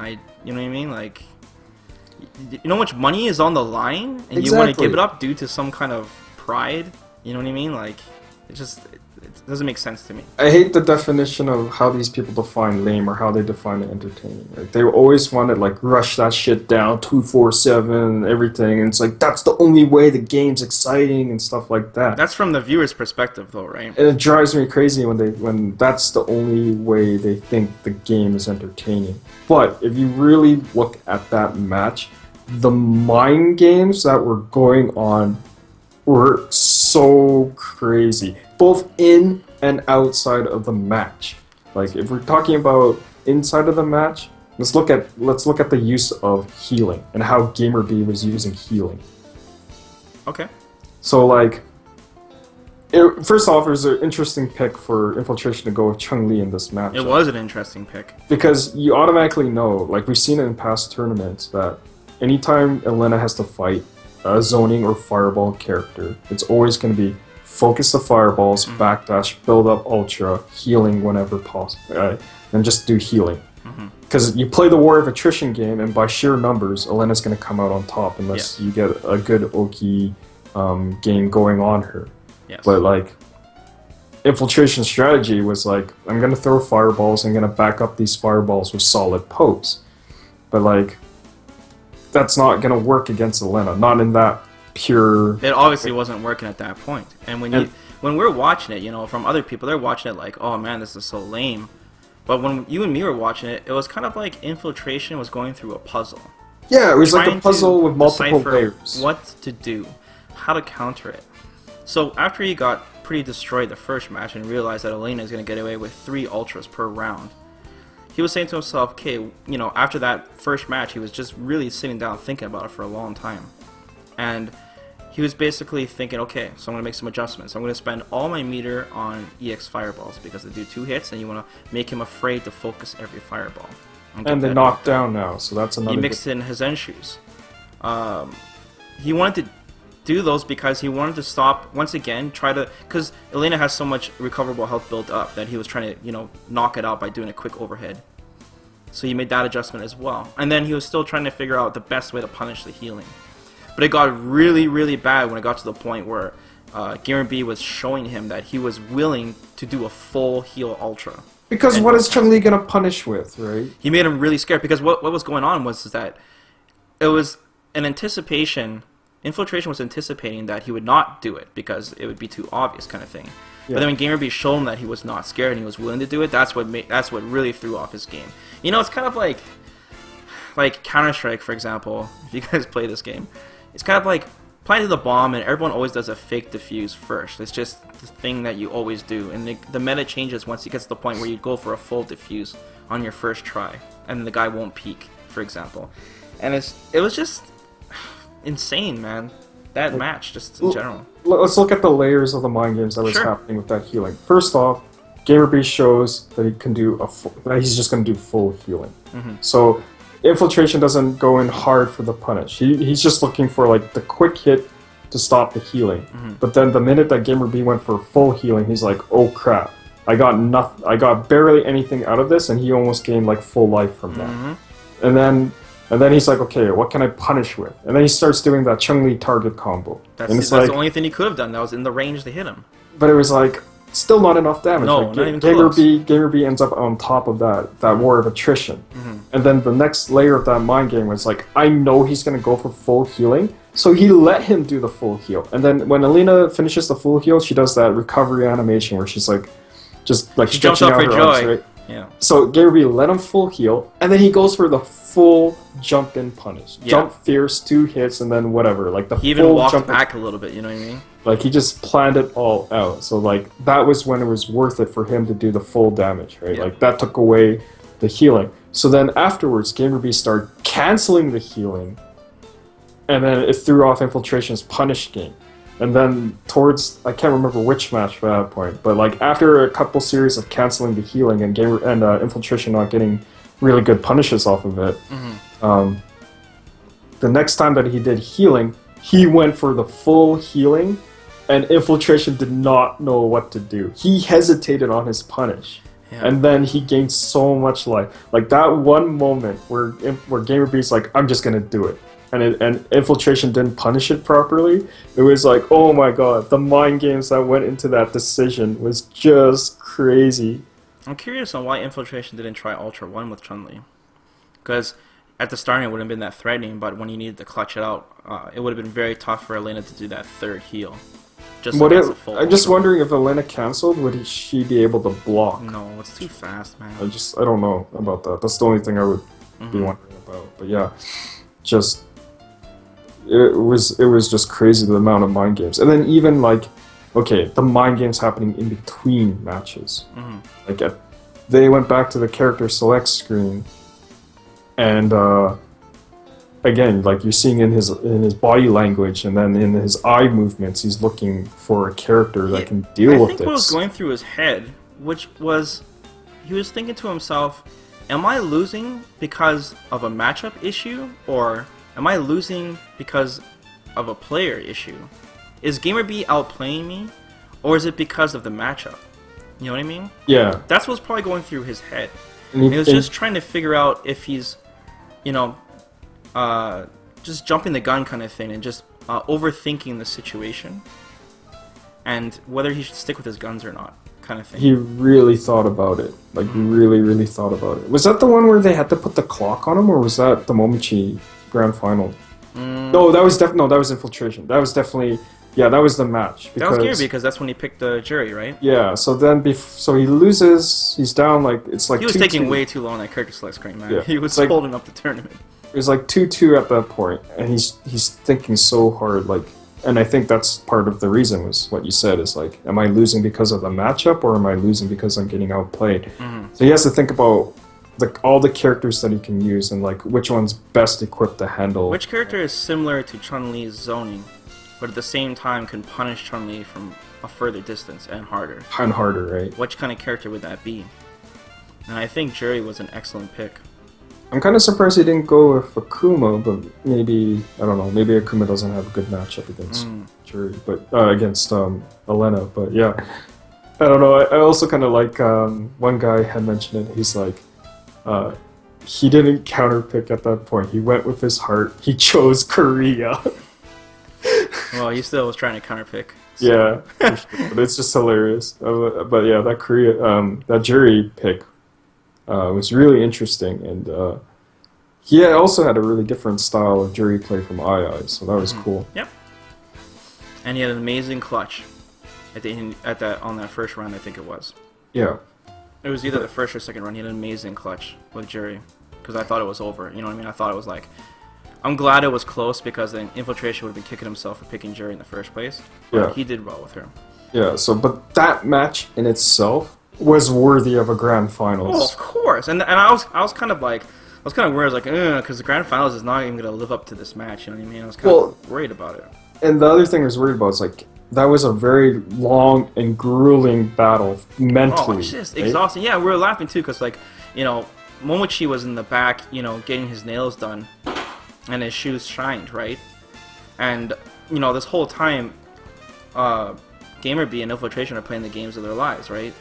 Speaker 1: You know what I mean? Like, you know how much money is on the line, and you want to give it up due to some kind of pride. You know what I mean? Like, it doesn't make sense to me.
Speaker 2: I hate the definition of how these people define lame or how they define it entertaining. Like, they always want to like rush that shit down 247 everything, and it's like that's the only way the game's exciting and stuff like that.
Speaker 1: That's from the viewer's perspective, though, right?
Speaker 2: And it drives me crazy when that's the only way they think the game is entertaining. But if you really look at that match, the mind games that were going on were so crazy, both in and outside of the match. Like if we're talking about inside of the match, let's look at the use of healing and how GamerB was using healing.
Speaker 1: Okay.
Speaker 2: So like, first off, it was an interesting pick for Infiltration to go with Chun-Li in this match.
Speaker 1: It was an interesting pick.
Speaker 2: Because you automatically know, like we've seen it in past tournaments, that anytime Elena has to fight a zoning or fireball character, it's always going to be focus the fireballs, backdash, build up ultra, healing whenever possible, right? And just do healing. Because you play the War of Attrition game, and by sheer numbers, Elena's going to come out on top unless you get a good Oki game going on her.
Speaker 1: Yes.
Speaker 2: But like, Infiltration strategy was like, I'm going to throw fireballs, I'm going to back up these fireballs with solid pokes. But like, that's not going to work against Elena, not in that pure...
Speaker 1: It obviously wasn't working at that point. And when we're watching it, you know, from other people, they're watching it like, oh man, this is so lame. But when you and me were watching it, it was kind of like Infiltration was going through a puzzle.
Speaker 2: Yeah, it was like a puzzle with multiple
Speaker 1: decipher
Speaker 2: layers.
Speaker 1: What to do, how to counter it. So after he got pretty destroyed the first match and realized that Elena is going to get away with 3 ultras per round, he was saying to himself, okay, you know, after that first match, he was just really sitting down thinking about it for a long time. And he was basically thinking, okay, so I'm going to make some adjustments. I'm going to spend all my meter on EX fireballs because they do 2 hits, and you want to make him afraid to focus every fireball.
Speaker 2: And they knocked down now, so that's another...
Speaker 1: He mixed in Hizenshu's. He wanted to do those because he wanted to stop, once again, try to... Because Elena has so much recoverable health built up that he was trying to, you know, knock it out by doing a quick overhead. So he made that adjustment as well. And then he was still trying to figure out the best way to punish the healing. But it got really, really bad when it got to the point where GamerB was showing him that he was willing to do a full heal ultra.
Speaker 2: Because what is Chun-Li going to punish with, right?
Speaker 1: He made him really scared because what was going on was that it was an anticipation. Infiltration was anticipating that he would not do it because it would be too obvious kind of thing. Yeah. But then when GamerB showed him that he was not scared and he was willing to do it, that's what really threw off his game. You know, it's kind of like Counter-Strike, for example, if you guys play this game. It's kind of like planting the bomb, and everyone always does a fake defuse first. It's just the thing that you always do, and the meta changes once it gets to the point where you go for a full defuse on your first try, and the guy won't peek, for example. And it was just insane, man. That match, just in general.
Speaker 2: Let's look at the layers of the mind games that was happening with that healing. First off, GamerB shows that he can do that he's just going to do full healing. So Infiltration doesn't go in hard for the punish. He's just looking for like the quick hit to stop the healing. But then the minute that GamerB went for full healing, he's like, oh crap, I got nothing. I got barely anything out of this, and he almost gained like full life from that. And then he's like, okay, what can I punish with? And then he starts doing that Chun-Li target combo.
Speaker 1: That's the only thing he could have done. That was in the range to hit him.
Speaker 2: But it was like, still not enough damage.
Speaker 1: No,
Speaker 2: like,
Speaker 1: not even close.
Speaker 2: GamerB ends up on top of that War of Attrition. And then the next layer of that mind game was like, I know he's going to go for full healing, so he let him do the full heal. And then when Elena finishes the full heal, she does that recovery animation where she's like, just like stretching out her arms, right?
Speaker 1: Yeah.
Speaker 2: So GamerB let him full heal, and then he goes for the full jump in punish. Yeah. Jump fierce, 2 hits, and then whatever. Like the
Speaker 1: he even walked back a little bit, you know what I mean?
Speaker 2: Like he just planned it all out. So like that was when it was worth it for him to do the full damage, right? Yeah. Like that took away the healing. So then afterwards, GamerB started canceling the healing, and then it threw off Infiltration's punish game. And then towards, I can't remember which match at that point, but like after a couple series of canceling the healing and Infiltration not getting really good punishes off of it, the next time that he did healing, he went for the full healing, and Infiltration did not know what to do. He hesitated on his punish. Yeah. And then he gained so much life. Like that one moment where GamerB's like, I'm just gonna do it. And Infiltration didn't punish it properly. It was like, oh my god, the mind games that went into that decision was just crazy.
Speaker 1: I'm curious on why Infiltration didn't try Ultra 1 with Chun-Li. Because at the start it wouldn't have been that threatening, but when you needed to clutch it out, it would have been very tough for Elena to do that third heal.
Speaker 2: I'm just wondering if Elena cancelled, would she be able to block?
Speaker 1: No, it's too fast, man.
Speaker 2: I don't know about that. That's the only thing I would be wondering about. But yeah, it was just crazy, the amount of mind games. And then even like okay, the mind game's happening in between matches.
Speaker 1: Mm-hmm.
Speaker 2: Like they went back to the character select screen, and again, like you're seeing in his body language and then in his eye movements, he's looking for a character that can deal with
Speaker 1: I think
Speaker 2: this.
Speaker 1: what was going through his head, which was, he was thinking to himself, am I losing because of a matchup issue, or am I losing because of a player issue? Is GamerB outplaying me, or is it because of the matchup? You know what I mean?
Speaker 2: Yeah.
Speaker 1: That's what's probably going through his head.
Speaker 2: And
Speaker 1: he was just trying to figure out if he's, you know, just jumping the gun kind of thing and just overthinking the situation, and whether he should stick with his guns or not kind of thing.
Speaker 2: He really thought about it. Like, really thought about it. Was that the one where they had to put the clock on him, or was that the Momochi Grand Final? No, that was that was Infiltration. That was definitely... Yeah, that was the match.
Speaker 1: That was scary because that's when he picked the jury, right?
Speaker 2: Yeah, so then so he loses, he's down like, it's like 2-2.
Speaker 1: He was taking way too long on that character select screen, man.
Speaker 2: Yeah.
Speaker 1: He was
Speaker 2: like,
Speaker 1: holding up the tournament.
Speaker 2: It was like 2-2 at that point, and he's thinking so hard, like, and I think that's part of the reason was what you said, is like, am I losing because of the matchup, or am I losing because I'm getting outplayed?
Speaker 1: Mm-hmm.
Speaker 2: So he has to think about all the characters that he can use, and like, which one's best equipped to handle.
Speaker 1: Which character is similar to Chun-Li's zoning, but at the same time can punish Chun-Li from a further distance and harder?
Speaker 2: And harder, right?
Speaker 1: Which kind of character would that be? And I think Jury was an excellent pick.
Speaker 2: I'm kind of surprised he didn't go with Akuma, but maybe, I don't know, maybe Akuma doesn't have a good matchup against Jury, but against Elena, but yeah. I don't know, I also kind of like, one guy had mentioned it, he's like, he didn't counterpick at that point, he went with his heart, he chose Korea.
Speaker 1: Well, he still was trying to counterpick. So.
Speaker 2: Yeah, for sure. But it's just hilarious. But yeah, that Korea, that Jury pick was really interesting, and he also had a really different style of Jury play from II, so that was cool.
Speaker 1: Yep. And he had an amazing clutch on that first round, I think it was.
Speaker 2: Yeah.
Speaker 1: It was either the first or second round. He had an amazing clutch with Jury, because I thought it was over. You know what I mean? I thought it was like, I'm glad it was close, because then Infiltration would have been kicking himself for picking Jury in the first place.
Speaker 2: Yeah.
Speaker 1: He did well with her.
Speaker 2: Yeah, but that match in itself was worthy of a grand finals.
Speaker 1: Oh, of course. And I was kind of like, I was kind of worried, like, because the grand finals is not even going to live up to this match. You know what I mean? I was kind of worried about it.
Speaker 2: And the other thing I was worried about is, like, that was a very long and grueling battle mentally.
Speaker 1: Oh, it's just exhausting. Yeah, we were laughing too, because, like, you know, Momochi was in the back, you know, getting his nails done, and his shoes shined, right? And, you know, this whole time, GamerB and Infiltration are playing the games of their lives, right?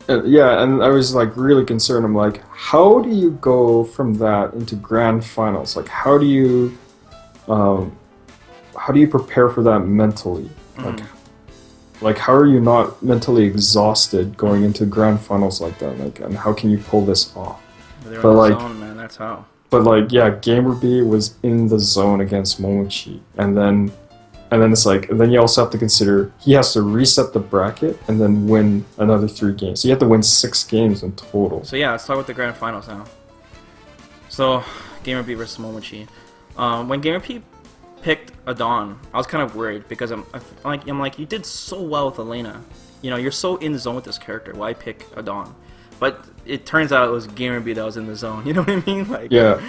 Speaker 2: Yeah, and I was like really concerned. I'm like, how do you go from that into grand finals? Like, how do you prepare for that mentally? Like, how are you not mentally exhausted going into grand finals like that? Like, and how can you pull this off?
Speaker 1: They're in the zone, man. That's how.
Speaker 2: But like, yeah, GamerB was in the zone against Momochi, and then it's like, and then you also have to consider he has to reset the bracket and then win another 3 games. So you have to win 6 games in total.
Speaker 1: So yeah, let's talk about the grand finals now. So, GamerB versus Momochi. When GamerB picked Adon, I was kind of worried, because I'm like, you did so well with Elena. You know, you're so in the zone with this character. Why pick Adon? But it turns out it was GamerB that was in the zone. You know what I mean? Like,
Speaker 2: yeah.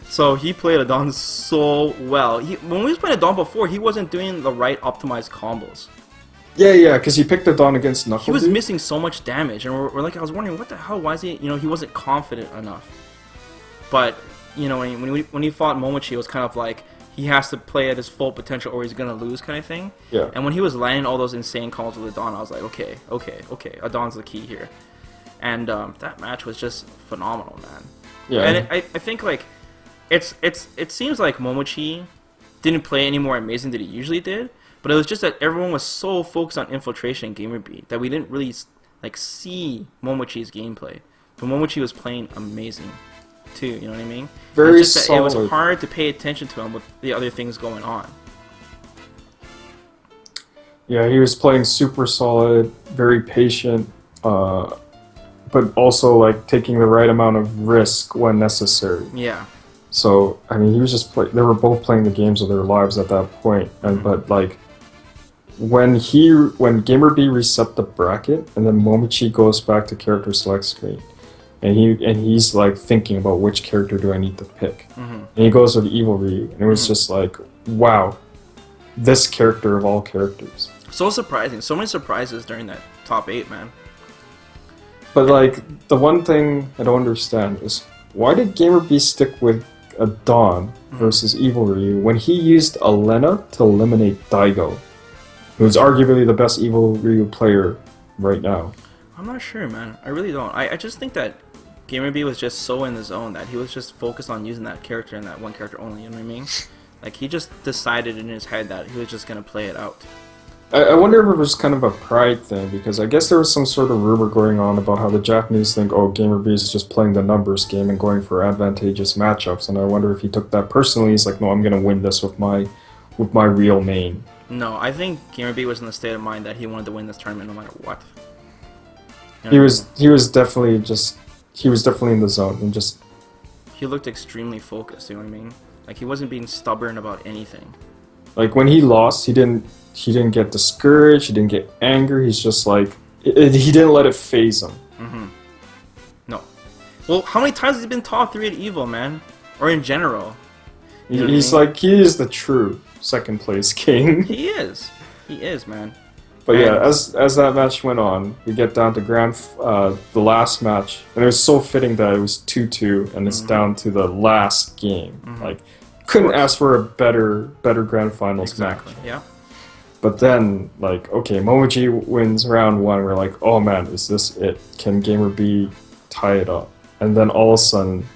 Speaker 1: So he played Adon so well. When we was playing Adon before, he wasn't doing the right optimized combos.
Speaker 2: Yeah, because he picked Adon against Knuckle.
Speaker 1: He was missing so much damage, and we're like, I was wondering, what the hell? Why is he? You know, he wasn't confident enough. But you know, when he fought Momochi, it was kind of like he has to play at his full potential, or he's gonna lose, kind of thing.
Speaker 2: Yeah.
Speaker 1: And when he was landing all those insane combos with Adon, I was like, okay, Adon's the key here. And that match was just phenomenal, man.
Speaker 2: Yeah.
Speaker 1: And I think like. It seems like Momochi didn't play any more amazing than he usually did, but it was just that everyone was so focused on Infiltration and GamerB that we didn't really like see Momochi's gameplay. But Momochi was playing amazing too, you know what I mean?
Speaker 2: Very
Speaker 1: just
Speaker 2: solid.
Speaker 1: It was hard to pay attention to him with the other things going on.
Speaker 2: Yeah, he was playing super solid, very patient, but also like taking the right amount of risk when necessary.
Speaker 1: Yeah.
Speaker 2: So, I mean, he was just they were both playing the games of their lives at that point, and but like, when Gamer B reset the bracket, and then Momochi goes back to character select screen, and he's like thinking about which character do I need to pick, and he goes with Evil Ryu, and it was just like, wow, this character of all characters.
Speaker 1: So surprising, so many surprises during that top 8, man.
Speaker 2: But like the one thing I don't understand is why did Gamer B stick with a Dawn versus Evil Ryu when he used Elena to eliminate Daigo, who's arguably the best Evil Ryu player right now?
Speaker 1: I'm not sure, man. I really don't. I just think that Gamer B was just so in the zone that he was just focused on using that character and that one character only, you know what I mean? Like, he just decided in his head that he was just going to play it out.
Speaker 2: I wonder if it was kind of a pride thing, because I guess there was some sort of rumor going on about how the Japanese think, oh, Gamer B is just playing the numbers game and going for advantageous matchups, and I wonder if he took that personally. He's like, no, I'm going to win this with my real main.
Speaker 1: No, I think Gamer B was in the state of mind that he wanted to win this tournament no matter what. You know
Speaker 2: He was definitely in the zone and just.
Speaker 1: He looked extremely focused, you know what I mean? Like, he wasn't being stubborn about anything.
Speaker 2: Like, when he lost, he didn't get discouraged, he didn't get angry, he's just like, he didn't let it phase him.
Speaker 1: No. Well, how many times has he been top 3 at Evo, man? Or in general?
Speaker 2: He's like, he is the true second place king.
Speaker 1: He is. He is, man.
Speaker 2: But yeah, as that match went on, we get down to the last match, and it was so fitting that it was 2-2, and it's down to the last game. Like, couldn't ask for a better grand finals match.
Speaker 1: Yeah.
Speaker 2: But then, like, okay, Momochi wins round 1. We're like, oh man, is this it? Can Gamer B tie it up? And then all of a sudden,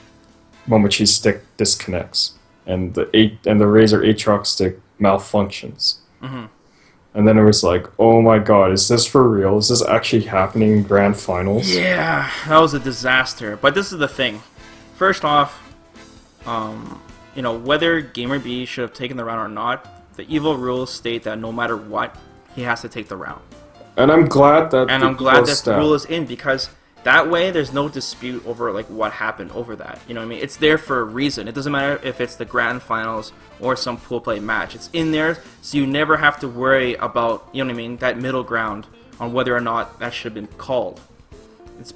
Speaker 2: Momochi's stick disconnects, and the Razer Aatrox stick malfunctions. And then it was like, oh my god, is this for real? Is this actually happening in grand finals?
Speaker 1: Yeah, that was a disaster. But this is the thing. First off, you know, whether Gamer B should have taken the round or not, the Evo rules state that no matter what, he has to take the round.
Speaker 2: And I'm glad that
Speaker 1: the rule is in, because that way there's no dispute over like what happened over that. You know what I mean? It's there for a reason. It doesn't matter if it's the grand finals or some pool play match. It's in there so you never have to worry about, you know what I mean, that middle ground on whether or not that should have been called.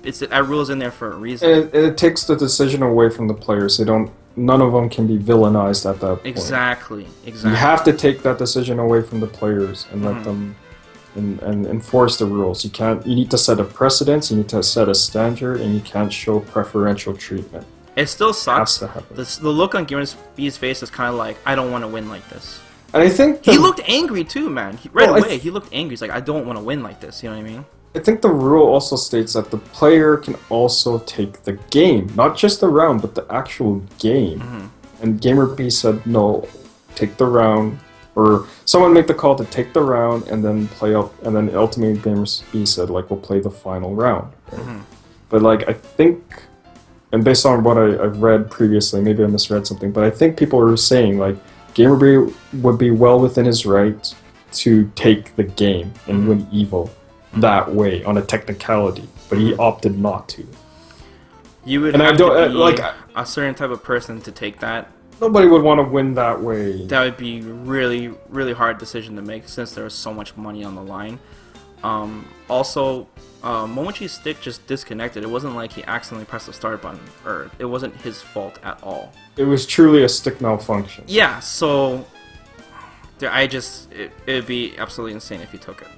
Speaker 1: That rule is in there for a reason.
Speaker 2: And it takes the decision away from the players. None of them can be villainized at that point.
Speaker 1: Exactly.
Speaker 2: You have to take that decision away from the players and let them and enforce the rules. You need to set a precedence, you need to set a standard, and you can't show preferential treatment.
Speaker 1: It still sucks.
Speaker 2: It has to happen.
Speaker 1: The look on Gamer B's face is kind of like, I don't want to win like this.
Speaker 2: And I think
Speaker 1: he looked angry too, man. Right away, he looked angry. He's like, I don't want to win like this. You know what I mean?
Speaker 2: I think the rule also states that the player can also take the game, not just the round, but the actual game. And Gamer B said, no, take the round, or someone make the call to take the round and then play up, and then ultimately Gamer B said, like, we'll play the final round. Right? But like, I think, and based on what I've read previously, maybe I misread something, but I think people are saying like Gamer B would be well within his right to take the game and win Evo that way on a technicality, but he opted not to.
Speaker 1: You would have to be a certain type of person to take that.
Speaker 2: Nobody would want to win that way.
Speaker 1: That would be really, really hard decision to make since there was so much money on the line. Also, Momochi's stick just disconnected. It wasn't like he accidentally pressed the start button, or it wasn't his fault at all.
Speaker 2: It was truly a stick malfunction.
Speaker 1: Yeah, so it'd be absolutely insane if he took it.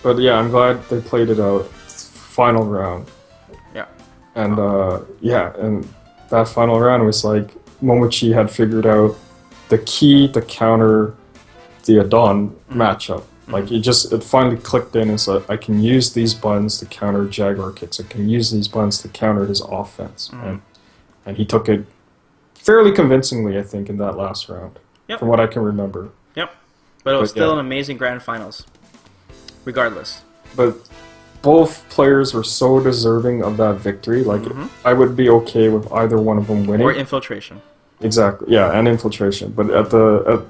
Speaker 2: But yeah, I'm glad they played it out. Final round.
Speaker 1: Yeah.
Speaker 2: And and that final round was like Momochi had figured out the key to counter the Adon matchup. Like it finally clicked in and said, I can use these buttons to counter Jaguar kicks. I can use these buttons to counter his offense. And he took it fairly convincingly, I think, in that last round. Yep. From what I can remember.
Speaker 1: Yep. But it was still an amazing grand finals. Regardless.
Speaker 2: But both players were so deserving of that victory. Like, I would be okay with either one of them winning.
Speaker 1: Or infiltration.
Speaker 2: Exactly, yeah, and infiltration. But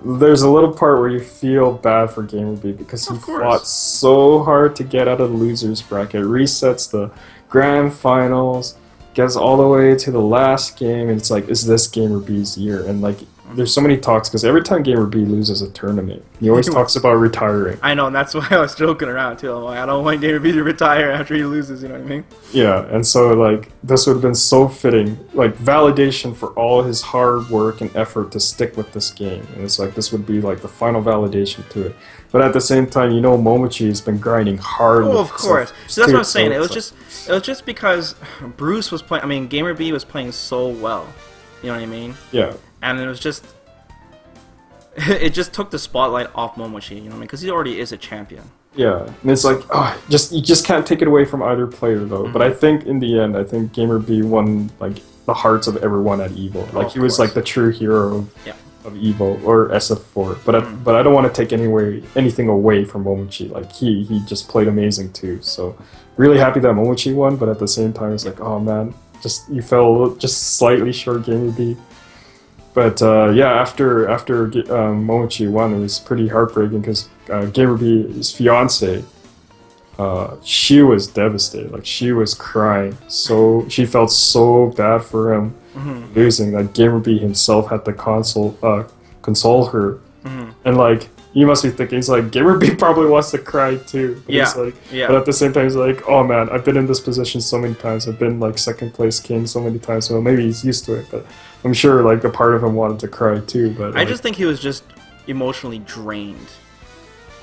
Speaker 2: there's a little part where you feel bad for Gamer B because he fought so hard to get out of the losers bracket, resets the grand finals, gets all the way to the last game, and it's like, is this Gamer B's year? And like, there's so many talks because every time Gamer B loses a tournament, he always talks about retiring.
Speaker 1: I know, and that's why I was joking around too. I'm like, I don't want Gamer B to retire after he loses. You know what I mean?
Speaker 2: Yeah, and so like this would have been so fitting, like validation for all his hard work and effort to stick with this game. And it's like this would be like the final validation to it. But at the same time, Momochi has been grinding hard.
Speaker 1: Oh, of course. So that's what I'm saying. It was just because Bruce was playing. I mean, Gamer B was playing so well. You know what I mean?
Speaker 2: Yeah.
Speaker 1: And it was just, it just took the spotlight off Momochi. You know what I mean? Because he already is a champion.
Speaker 2: Yeah, and it's like, you just can't take it away from either player though. But I think in the end, Gamer B won like the hearts of everyone at EVO. Like he was like the true hero of EVO or SF4. But I don't want to take anything away from Momochi. Like he just played amazing too. So really happy that Momochi won. But at the same time, it's like, oh man, you fell just slightly short, Gamer B. But after Momochi won, it was pretty heartbreaking because Gamer B's fiance, she was devastated. Like she was crying. So she felt so bad for him losing. Like Gamer B himself had to console her, and like you must be thinking, it's like Gamer B probably wants to cry too. But but at the same time, he's like, oh man, I've been in this position so many times. I've been like second place king so many times. So maybe he's used to it. But I'm sure like a part of him wanted to cry too. But
Speaker 1: I just think he was just emotionally drained.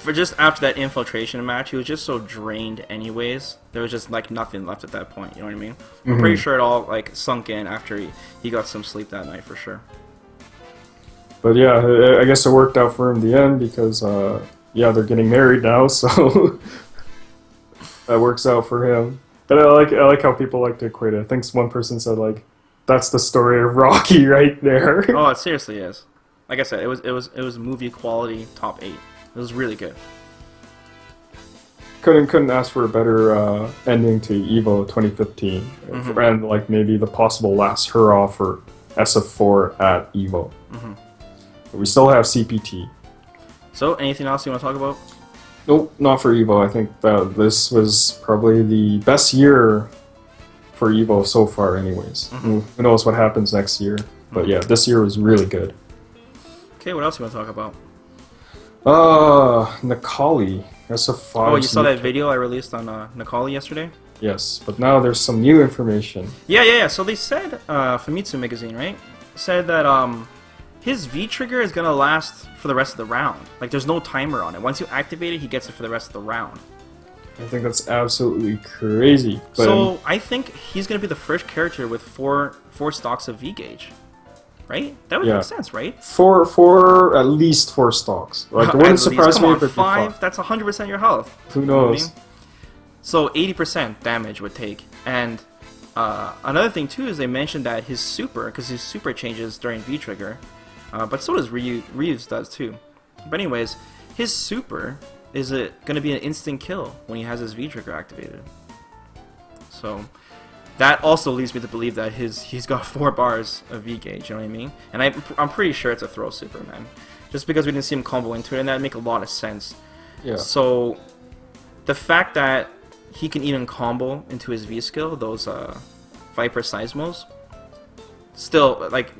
Speaker 1: For just after that infiltration match, he was just so drained anyways. There was just like nothing left at that point. You know what I mean? I'm pretty sure it all like sunk in after he got some sleep that night for sure.
Speaker 2: But yeah, I guess it worked out for him in the end because they're getting married now, so that works out for him. But I like how people like to equate it. I think one person said like, that's the story of Rocky right there.
Speaker 1: Oh, it seriously is. Like I said, it was movie quality top 8. It was really good.
Speaker 2: Couldn't ask for a better ending to EVO 2015, and like maybe the possible last hurrah for SF4 at EVO. But we still have CPT.
Speaker 1: So, anything else you want to talk about?
Speaker 2: Nope, not for EVO. I think that this was probably the best year for EVO so far anyways. Who knows what happens next year. But yeah, this year was really good.
Speaker 1: Okay, what else you want to talk about?
Speaker 2: Nikali. SF5.
Speaker 1: Oh, you saw that video I released on Nikali yesterday?
Speaker 2: Yes, but now there's some new information.
Speaker 1: Yeah. So they said, Famitsu magazine, right? Said that his V-trigger is gonna last for the rest of the round. Like, there's no timer on it. Once you activate it, he gets it for the rest of the round.
Speaker 2: I think that's absolutely crazy. But
Speaker 1: so I think he's gonna be the first character with four stocks of V-gauge. Right? That would make sense, right?
Speaker 2: For at least 4 stocks. Like, it wouldn't surprise me if it
Speaker 1: 5. That's 100% your health.
Speaker 2: Who knows?
Speaker 1: You know what I mean? So 80% damage would take. And another thing too is they mentioned that his super, because his super changes during V-trigger, but so does Ryu's does too. But anyways, his super is going to be an instant kill when he has his V-trigger activated. So that also leads me to believe that he's got 4 bars of V-gauge, you know what I mean? And I'm pretty sure it's a throw super, man. Just because we didn't see him combo into it, and that'd make a lot of sense.
Speaker 2: Yeah.
Speaker 1: So the fact that he can even combo into his V-skill, those Viper Seismos, still, like,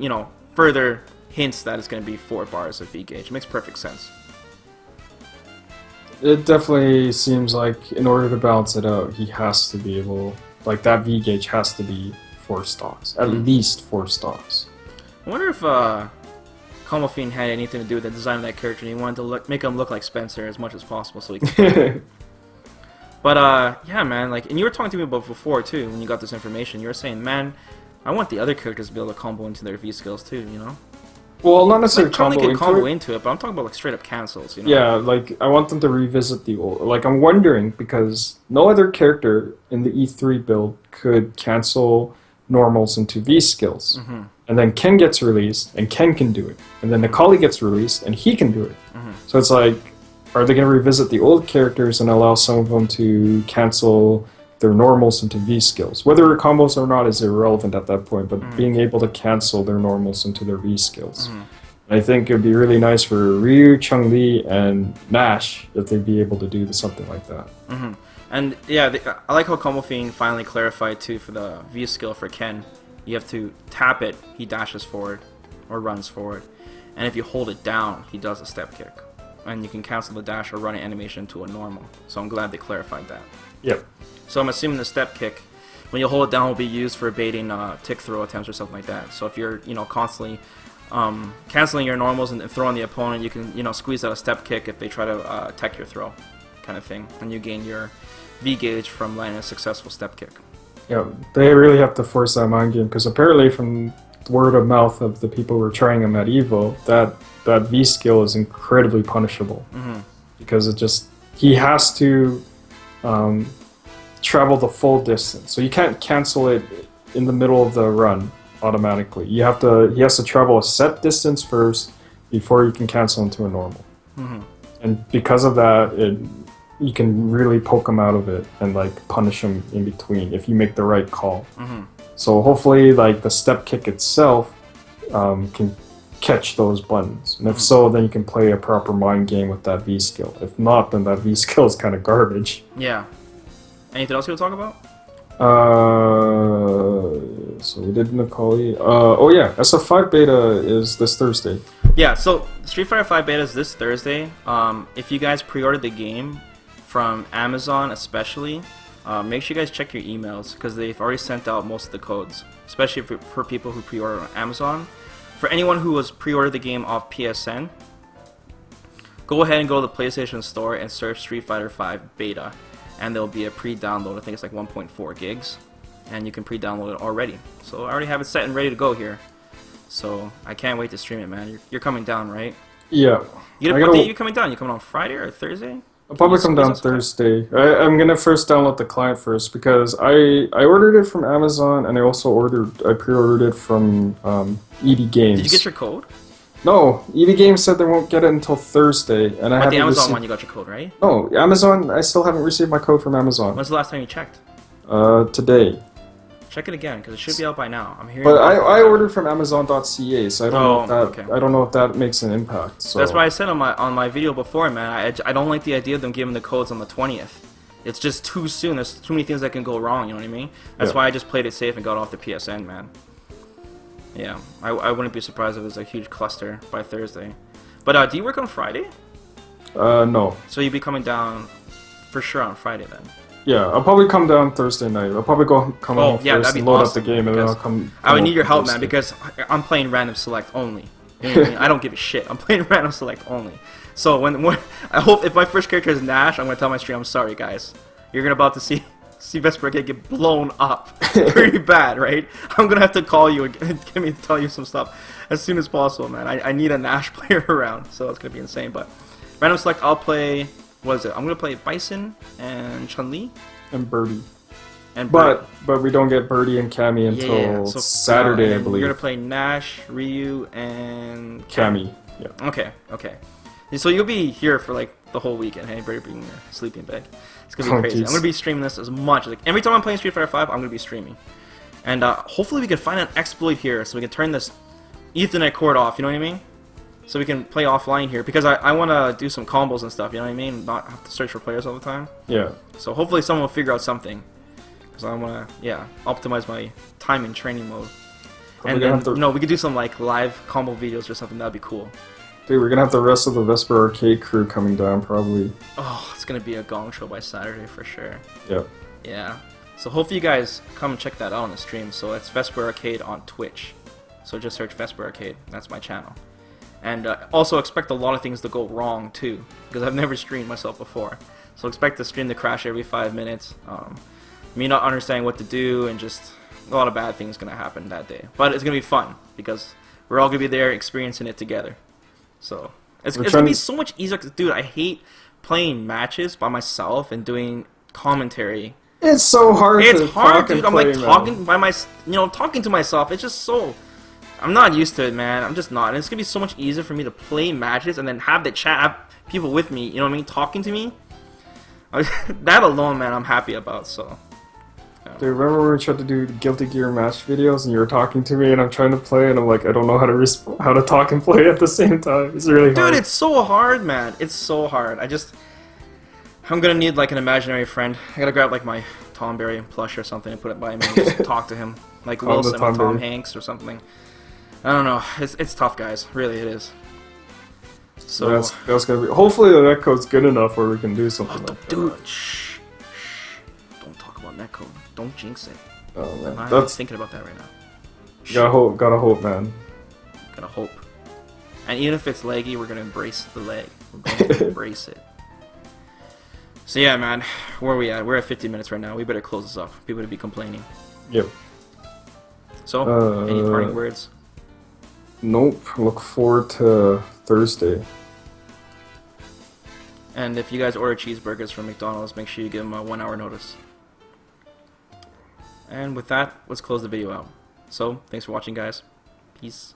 Speaker 1: further hints that it's going to be 4 bars of V-gauge. It makes perfect sense.
Speaker 2: It definitely seems like in order to balance it out, he has to be able... Like, that V-gauge has to be 4 stocks. At least 4 stocks.
Speaker 1: I wonder if Combo Fiend had anything to do with the design of that character, and he wanted to make him look like Spencer as much as possible so he can... But, yeah, man, like, and you were talking to me about before, too, when you got this information. You were saying, man, I want the other characters to be able to combo into their V-skills, too, you know?
Speaker 2: Well, not necessarily
Speaker 1: like, combo into it, but I'm talking about, like, straight-up cancels, you know?
Speaker 2: Yeah, like, I want them to revisit the old... Like, I'm wondering, because no other character in the E3 build could cancel normals into V-skills. And then Ken gets released, and Ken can do it. And then Nikali gets released, and he can do it. So it's like, are they going to revisit the old characters and allow some of them to cancel their normals into V-skills? Whether combos or not is irrelevant at that point, but being able to cancel their normals into their V-skills. I think it would be really nice for Ryu, Chun-Li, and Nash if they'd be able to do something like that.
Speaker 1: And yeah, I like how Combo Fiend finally clarified too for the V skill for Ken. You have to tap it, he dashes forward or runs forward. and if you hold it down, he does a step kick. And you can cancel the dash or run an animation to a normal. So I'm glad they clarified that.
Speaker 2: Yep.
Speaker 1: So I'm assuming the step kick, when you hold it down, will be used for baiting tick throw attempts or something like that. So if you're, constantly canceling your normals and throwing the opponent, you can, squeeze out a step kick if they try to tech your throw, kind of thing. And you gain your V gauge from landing a successful step kick.
Speaker 2: Yeah, they really have to force that mind game, because apparently from word of mouth of the people who were trying him at Evo, that V skill is incredibly punishable. Because he has to travel the full distance, so you can't cancel it in the middle of the run automatically. He has to travel a set distance first before you can cancel into a normal. And because of that, you can really poke him out of it and punish him in between if you make the right call. So hopefully the step kick itself can catch those buttons, and if so, then you can play a proper mind game with that V skill. If not, then that V skill is kind of garbage.
Speaker 1: Yeah. Anything else you want to talk about?
Speaker 2: So we did Macaulay. Oh yeah, SF5 beta is this Thursday.
Speaker 1: Yeah, so Street Fighter 5 beta is this Thursday. If you guys pre-ordered the game from Amazon especially, make sure you guys check your emails, because they've already sent out most of the codes, especially for people who pre-order on Amazon. For anyone who was pre-ordered the game off PSN, go ahead and go to the PlayStation Store and search Street Fighter 5 beta, and there'll be a pre-download. I think it's like 1.4 gigs, and you can pre-download it already. So I already have it set and ready to go here. So I can't wait to stream it, man. You're coming down, right?
Speaker 2: Yeah.
Speaker 1: What day are you coming down? You coming on Friday or Thursday?
Speaker 2: I'll probably come down Thursday. I'm gonna first download the client first, because I ordered it from Amazon, and I also pre-ordered it from ED Games.
Speaker 1: Did you get your code?
Speaker 2: No, ED Games said they won't get it until Thursday, and I haven't.
Speaker 1: The Amazon one, you got your code, right?
Speaker 2: No, Amazon. I still haven't received my code from Amazon.
Speaker 1: When's the last time you checked?
Speaker 2: Today.
Speaker 1: Check it again, because it should be out by now. I'm hearing.
Speaker 2: But I ordered from Amazon.ca, so I don't know if that.
Speaker 1: Okay.
Speaker 2: I don't know if that makes an impact. So.
Speaker 1: That's why I said on my video before, man. I don't like the idea of them giving the codes on the 20th. It's just too soon. There's too many things that can go wrong. You know what I mean? That's why I just played it safe and got off the PSN, man. Yeah, I wouldn't be surprised if it was a huge cluster by Thursday. But do you work on Friday?
Speaker 2: No.
Speaker 1: So you'll be coming down for sure on Friday then.
Speaker 2: Yeah, I'll probably come down Thursday night. I'll probably come home first and load up the game, and then I'll come.
Speaker 1: I would need your help, man, because I'm playing random select only. You know what I mean? I don't give a shit. I'm playing random select only. So when I hope if my first character is Nash, I'm gonna tell my stream, I'm sorry guys, you're about to see VesperArcade get blown up pretty bad, right? I'm gonna have to call you and get me to tell you some stuff as soon as possible, man. I need a Nash player around, so it's gonna be insane. But random select, I'll play. What is it? I'm gonna play Bison and Chun-Li
Speaker 2: and Birdie.
Speaker 1: But
Speaker 2: we don't get Birdie and Cammy until Saturday, I believe.
Speaker 1: You're gonna play Nash, Ryu, and
Speaker 2: Cammy. Yeah.
Speaker 1: Okay. So you'll be here for the whole weekend. Hey, better bring your sleeping bag. It's gonna be crazy.
Speaker 2: Geez.
Speaker 1: I'm gonna be streaming this as much. Every time I'm playing Street Fighter 5, I'm gonna be streaming. And hopefully we can find an exploit here, so we can turn this Ethernet cord off. You know what I mean? So we can play offline here, because I want to do some combos and stuff, you know what I mean? Not have to search for players all the time.
Speaker 2: Yeah.
Speaker 1: So hopefully someone will figure out something, because I want to, optimize my time in training mode. And then, we could do some live combo videos or something. That'd be cool.
Speaker 2: Dude, we're gonna have the rest of the VesperArcade crew coming down probably.
Speaker 1: Oh, it's gonna be a gong show by Saturday for sure.
Speaker 2: Yep.
Speaker 1: Yeah. So hopefully you guys come and check that out on the stream. So it's VesperArcade on Twitch. So just search VesperArcade. That's my channel. And also expect a lot of things to go wrong too, because I've never streamed myself before. So expect the stream to crash every 5 minutes, me not understanding what to do, and just a lot of bad things gonna happen that day. But it's gonna be fun, because we're all gonna be there experiencing it together. So it's gonna be so much easier. Dude, I hate playing matches by myself and doing commentary.
Speaker 2: It's so hard.
Speaker 1: It's hard, dude. I'm
Speaker 2: talking
Speaker 1: talking to myself. It's just so. I'm not used to it, man. I'm just not. And it's gonna be so much easier for me to play matches and then have the chat, have people with me, you know what I mean, talking to me. That alone, man, I'm happy about, so.
Speaker 2: Dude, remember when we tried to do Guilty Gear match videos and you were talking to me and I'm trying to play and I'm like, I don't know how to talk and play at the same time. It's really hard.
Speaker 1: Dude, it's so hard, man. It's so hard. I'm gonna need an imaginary friend. I gotta grab my Tom Berry plush or something and put it by me and just talk to him. Like Wilson or Tom Hanks or something. I don't know. It's tough, guys. Really, it is. So
Speaker 2: that's gonna be. Hopefully the netcode's good enough where we can do something like that.
Speaker 1: dude, shh. Don't talk about netcode. Don't jinx it.
Speaker 2: Oh man,
Speaker 1: I'm
Speaker 2: that's
Speaker 1: thinking about that right now.
Speaker 2: gotta hope, man.
Speaker 1: Gotta hope. And even if it's laggy, we're gonna embrace the lag. We're going to embrace it. So yeah, man, where are we at? We're at 50 minutes right now. We better close this off. People would be complaining.
Speaker 2: Yep.
Speaker 1: So, any parting words?
Speaker 2: Nope. Look forward to Thursday.
Speaker 1: And if you guys order cheeseburgers from McDonald's, make sure you give them a 1 hour notice. And with that, let's close the video out. So, thanks for watching, guys. Peace.